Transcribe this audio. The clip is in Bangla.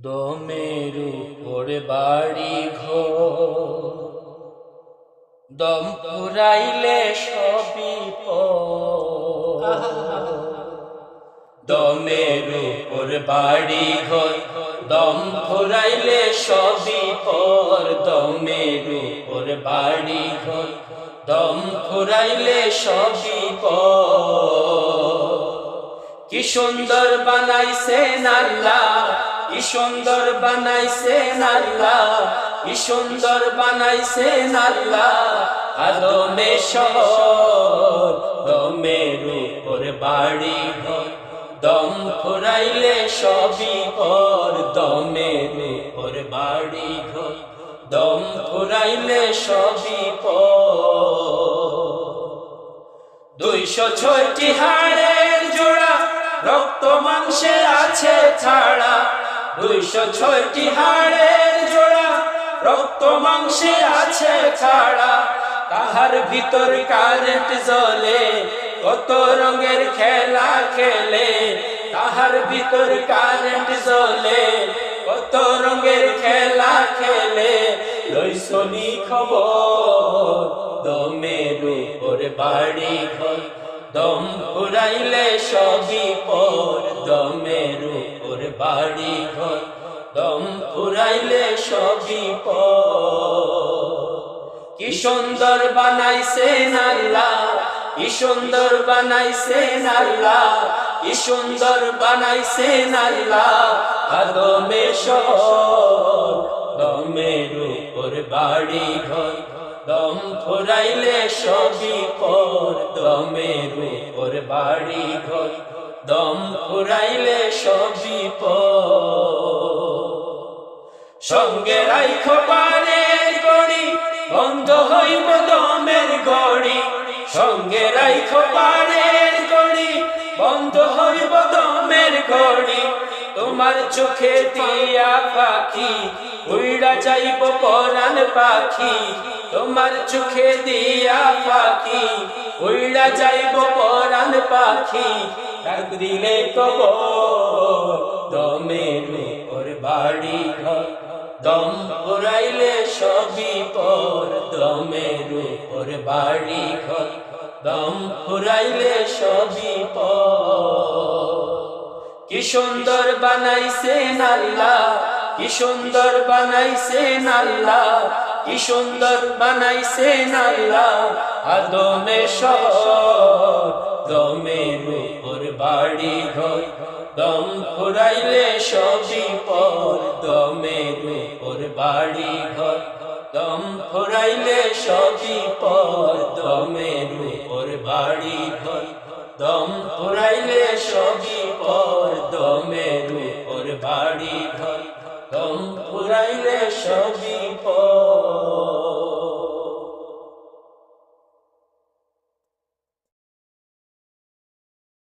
দমের উপর বাড়ি ঘর, দম ফুরাইলে সবই পর। দমের উপর বাড়ি ঘর, দম ফুরাইলে সবই পর। দমের উপর বাড়ি ঘর, দম ফুরাইলে সবই পর। কি সুন্দর বানাইছেন আল্লাহ, কি সুন্দর বানাইছেন আল্লাহ, কি সুন্দর বানাইছেন আল্লাহ। আদমে শহর, দমের উপর বাড়ি ঘর, দম ফুরাইলে সবই পর। দমের উপর বাড়ি ঘর, দম ফুরাইলে সবই পর। 206টি হাড়ের জোড়া, রক্ত মাংসে আছে ছাড়া। 206টি হাড়ের জোড়া, রক্ত মাংসে আছে ছাড়া। তাহার ভিতর কারেন্ট জ্বলে, কত রঙের খেলা খেলে। তাহার ভিতর কারেন্ট জ্বলে, কত রঙের খেলা খেলে। লইছনি খবর, দমের উপর বাড়ি ঘর, দম ফুরাইলে সবই পর। দমের উপর বাড়ি ঘর, দম ফুরাইলে সবই পর। কি সুন্দর বানাইছেন আল্লাহ, কি সুন্দর বানাইছেন আল্লাহ, কি সুন্দর বানাইছেন আল্লাহ। আদমে শহর, দমের উপর বাড়ি ঘর, দম ফুরাইলে সবই পর। দমের উপর বাড়ি ঘর, দম ফুরাইলে সবই পর। সঙ্গে রাইখো পারের গড়ি, বন্ধ হইব দমের গড়ি। সঙ্গে রাইখো পারের গড়ি, বন্ধ হইব দমের গড়ি। তোমার চোখে দিয়া পাখি, উইড়া যাইব পরাণ পাখি। তোমার চোখে দিয়া পাখি, উইড়া যাইব পরাণ পাখি। ডাক দিলে কবর, দমের উপর বাড়ি ঘর, দম ফুরাইলে সবই পর। দমের উপর বাড়ি ঘর, দম ফুরাইলে সবই পর। কি সুন্দর বানাইছেন আল্লাহ, কি সুন্দর বানাইছেন আল্লাহ, কি সুন্দর বানাইছেন আল্লাহ। আদমে শহর, দমের উপর বাড়ি ঘর, দম ফুরাইলে সবই পর। দমের উপর বাড়ি ঘর, দম ফুরাইলে সবই পর। দমের উপর বাড়ি ঘর, দম ফুরাইলে সবই পর। দমের উপর বাড়ি ঘর, দম ফুরাইলে সবই পর।